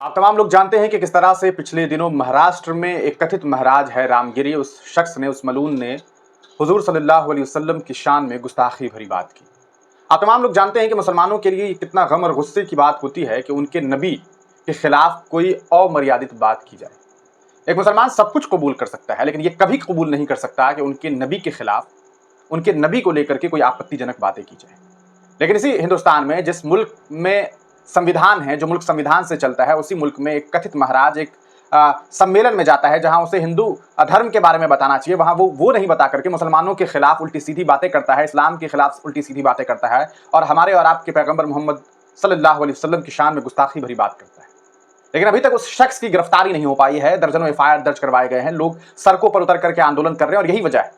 आप तमाम लोग जानते हैं कि किस तरह से पिछले दिनों महाराष्ट्र में एक कथित महाराज है रामगिरी, उस शख्स ने, उस मलून ने हुजूर सल्लल्लाहु अलैहि वसल्लम की शान में गुस्ताखी भरी बात की। आप तमाम लोग जानते हैं कि मुसलमानों के लिए कितना गम और गुस्से की बात होती है कि उनके नबी के खिलाफ कोई अमर्यादित बात की जाए। एक मुसलमान सब कुछ कबूल कर सकता है, लेकिन ये कभी कबूल नहीं कर सकता कि उनके नबी के खिलाफ, उनके नबी को लेकर के कोई आपत्तिजनक बातें की जाए। लेकिन इसी हिंदुस्तान में, जिस मुल्क में संविधान है, जो मुल्क संविधान से चलता है, उसी मुल्क में एक कथित महाराज एक सम्मेलन में जाता है जहां उसे हिंदू धर्म के बारे में बताना चाहिए, वहां वो नहीं बता करके मुसलमानों के खिलाफ उल्टी सीधी बातें करता है, इस्लाम के खिलाफ उल्टी सीधी बातें करता है और हमारे और आपके पैगंबर मोहम्मद सल्लल्लाहु अलैहि वसल्लम की शान में गुस्ताखी भरी बात करता है। लेकिन अभी तक उस शख्स की गिरफ्तारी नहीं हो पाई है। दर्जनों एफआईआर दर्ज करवाए गए हैं, लोग सड़कों पर उतर करके आंदोलन कर रहे हैं और यही वजह है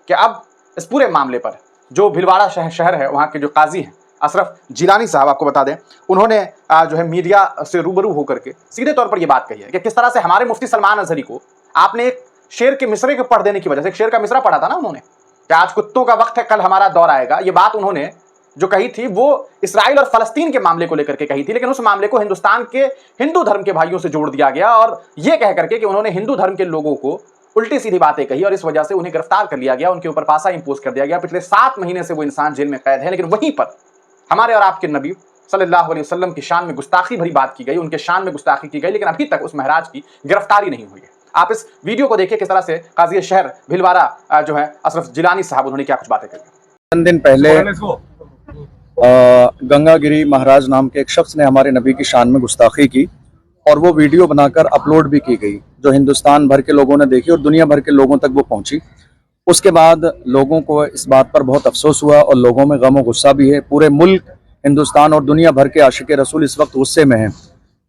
कि अब इस पूरे मामले पर जो भिलवाड़ा शहर है, वहां के जो काजी हैं अशरफ जिलानी साहब, आपको बता दें, उन्होंने जो है मीडिया से रूबरू होकर के सीधे तौर पर यह बात कही है कि किस तरह से हमारे मुफ्ती सलमान अजहरी को आपने एक शेर के मिसरे को पढ़ देने की वजह से, एक शेर का मिसरा पढ़ा था ना उन्होंने कि आज कुत्तों का वक्त है, कल हमारा दौर आएगा। ये बात उन्होंने जो कही थी वो इसराइल और फलस्तीन के मामले को लेकर के कही थी, लेकिन उस मामले को हिंदुस्तान के हिंदू धर्म के भाइयों से जोड़ दिया गया और यह कह करके कि उन्होंने हिंदू धर्म के लोगों को उल्टी सीधी बातें कही और इस वजह से उन्हें गिरफ्तार कर लिया गया, उनके ऊपर पासा इंपोज कर दिया गया। पिछले 7 महीने से वो इंसान जेल में कैद है, लेकिन वहीं पर हमारे और आपके नबी सल्लल्लाहु अलैहि वसल्लम की शान में गुस्ताखी भरी बात की गई, उनके शान में गुस्ताखी की गई, लेकिन अभी तक उस महराज की गिरफ्तारी नहीं हुई है। आप इस वीडियो को देखिए किस तरह से काजी शहर भिलवाड़ा जो है अशरफ जिलानी साहब, उन्होंने क्या कुछ बातें कही। चंद दिन पहले गंगागिरी महाराज नाम के एक शख्स ने हमारे नबी की शान में गुस्ताखी की और वो वीडियो बनाकर अपलोड भी की गई, जो हिंदुस्तान भर के लोगों ने देखी और दुनिया भर के लोगों तक वो पहुंची। उसके बाद लोगों को इस बात पर बहुत अफसोस हुआ और लोगों में गम और गुस्सा भी है। पूरे मुल्क, हिंदुस्तान और दुनिया भर के आशिक रसूल इस वक्त गुस्से में हैं।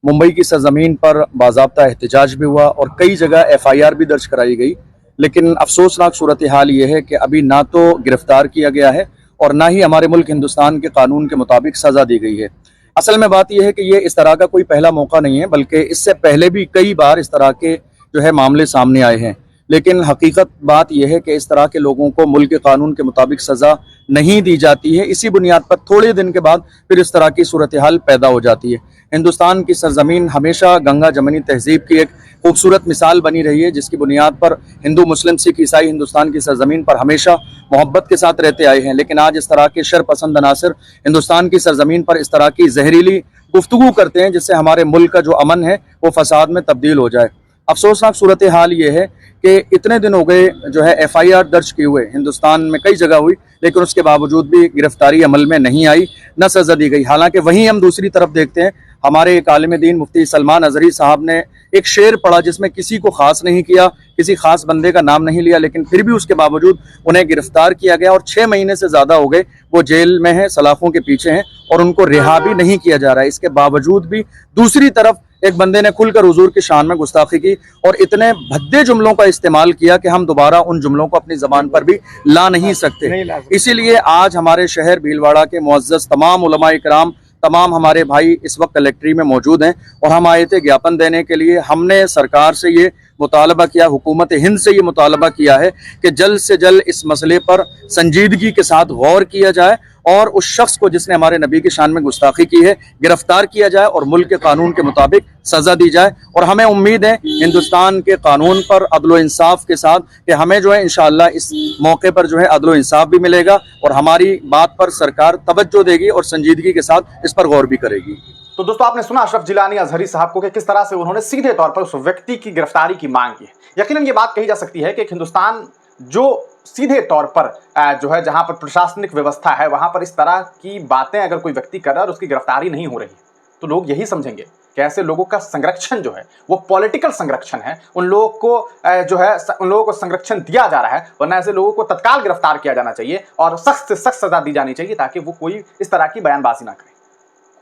मुंबई की सरजमीन पर बाज़ाब्ता एहतजाज भी हुआ और कई जगह एफआईआर भी दर्ज कराई गई, लेकिन अफसोसनाक सूरत हाल ये है कि अभी ना तो गिरफ्तार किया गया है और ना ही हमारे मुल्क हिंदुस्तान के कानून के मुताबिक सज़ा दी गई है। असल में बात यह है कि ये इस तरह का कोई पहला मौका नहीं है, बल्कि इससे पहले भी कई बार इस तरह के जो है मामले सामने आए हैं। लेकिन हकीकत बात यह है कि इस तरह के लोगों को मुल्क के कानून के मुताबिक सज़ा नहीं दी जाती है। इसी बुनियाद पर थोड़े दिन के बाद फिर इस तरह की सूरत हाल पैदा हो जाती है। हिंदुस्तान की सरजमीन हमेशा गंगा जमनी तहजीब की एक खूबसूरत मिसाल बनी रही है, जिसकी बुनियाद पर हिंदू, मुस्लिम, सिख, ईसाई हिंदुस्तान की सरजमीन पर हमेशा मोहब्बत के साथ रहते आए हैं। लेकिन आज इस तरह के शर पसंद अनासर हिंदुस्तान की सरजमीन पर इस तरह की जहरीली गुफ्तगू करते हैं, जिससे हमारे मुल्क का जो अमन है वो फसाद में तब्दील हो जाए। अफसोसनाक सूरत हाल ये है कि इतने दिन हो गए जो है एफआईआर दर्ज किए हुए, हिंदुस्तान में कई जगह हुई, लेकिन उसके बावजूद भी गिरफ्तारी अमल में नहीं आई, न सज़ा दी गई। हालांकि वहीं हम दूसरी तरफ देखते हैं, हमारे एक आलिम दीन मुफ्ती सलमान अजहरी साहब ने एक शेर पढ़ा जिसमें किसी को खास नहीं किया, किसी खास बंदे का नाम नहीं लिया, लेकिन फिर भी उसके बावजूद उन्हें गिरफ्तार किया गया और 6 महीने से ज़्यादा हो गए वो जेल में है, सलाखों के पीछे हैं और उनको रिहा भी नहीं किया जा रहा है। इसके बावजूद भी दूसरी तरफ एक बंदे ने खुलकर हुजूर की शान में गुस्ताखी की और इतने भद्दे जुमलों का इस्तेमाल किया कि हम दोबारा उन जुमलों को अपनी जबान पर भी ला नहीं सकते। इसीलिए आज हमारे शहर भीलवाड़ा के मुअज़्ज़ज़ तमाम उलमा इकराम, तमाम हमारे भाई इस वक्त कलेक्ट्री में मौजूद हैं और हम आए थे ज्ञापन देने के लिए। हमने सरकार से ये मुतालबा किया, हुकूमत हिंद से ये मुतालबा किया है कि जल्द से जल्द इस मसले पर संजीदगी के साथ गौर किया जाए और उस शख्स को जिसने हमारे नबी की शान में गुस्ताखी की है गिरफ्तार किया जाए और मुल्क के कानून के मुताबिक सज़ा दी जाए। और हमें उम्मीद है हिंदुस्तान के कानून पर अदल इंसाफ के साथ कि हमें जो है इंशाअल्लाह इस मौके पर जो है अदल इंसाफ भी मिलेगा और हमारी बात पर सरकार तवज्जो देगी और संजीदगी के साथ इस पर गौर भी करेगी। तो दोस्तों, आपने सुना अशरफ जिलानी अजहरी साहब को कि किस तरह से उन्होंने सीधे तौर पर उस व्यक्ति की गिरफ्तारी की मांग की है। यकीनन ये बात कही जा सकती है कि हिंदुस्तान जो सीधे तौर पर जो है, जहां पर प्रशासनिक व्यवस्था है, वहां पर इस तरह की बातें अगर कोई व्यक्ति कर रहा है और उसकी गिरफ्तारी नहीं हो रही तो लोग यही समझेंगे कि ऐसे लोगों का संरक्षण जो है वो पॉलिटिकल संरक्षण है। उन लोगों को जो है उन लोगों को संरक्षण दिया जा रहा है, वरना ऐसे लोगों को तत्काल गिरफ्तार किया जाना चाहिए और सख्त से सख्त सजा दी जानी चाहिए ताकि वो कोई इस तरह की बयानबाजी ना करे।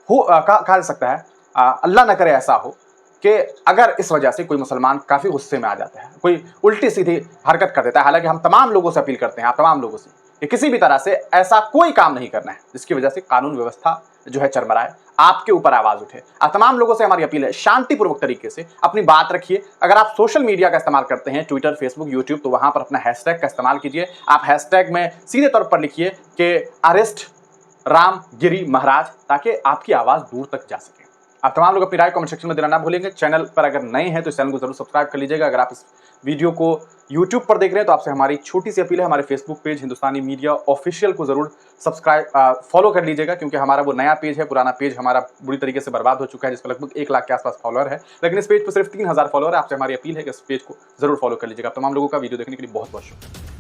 कहा जा सकता है, अल्लाह न करे ऐसा हो कि अगर इस वजह से कोई मुसलमान काफ़ी गुस्से में आ जाता है, कोई उल्टी सीधी हरकत कर देता है। हालांकि हम तमाम लोगों से अपील करते हैं, आप तमाम लोगों से, कि किसी भी तरह से ऐसा कोई काम नहीं करना है जिसकी वजह से कानून व्यवस्था जो है चरमराए, आपके ऊपर आवाज़ उठे। आप तमाम लोगों से हमारी अपील है, शांतिपूर्वक तरीके से अपनी बात रखिए। अगर आप सोशल मीडिया का इस्तेमाल करते हैं, ट्विटर, फेसबुक, यूट्यूब, तो वहाँ पर अपना हैशटैग का इस्तेमाल कीजिए। आप हैशटैग में सीधे तौर पर लिखिए कि अरेस्ट रामगिरी महाराज, ताकि आपकी आवाज़ दूर तक जा सके। आप तमाम लोग अपनी राय कमेंट सेक्शन में देना ना भूलेंगे। चैनल पर अगर नए हैं तो इस चैनल को जरूर सब्सक्राइब कर लीजिएगा। अगर आप इस वीडियो को यूट्यूब पर देख रहे हैं तो आपसे हमारी छोटी सी अपील है, हमारे फेसबुक पेज हिंदुस्तानी मीडिया ऑफिशियल को जरूर फॉलो कर लीजिएगा, क्योंकि हमारा वो नया पेज है, पुराना पेज हमारा बुरी तरीके से बर्बाद हो चुका है, जिस पर लगभग 1 लाख के आसपास फॉलोअर है, लेकिन इस पेज पर सिर्फ 3000 फॉलोअर है। आपसे हमारी अपील है कि इस पेज को जरूर फॉलो कर लीजिएगा। तमाम लोगों का वीडियो देखने के लिए बहुत बहुत शुक्रिया।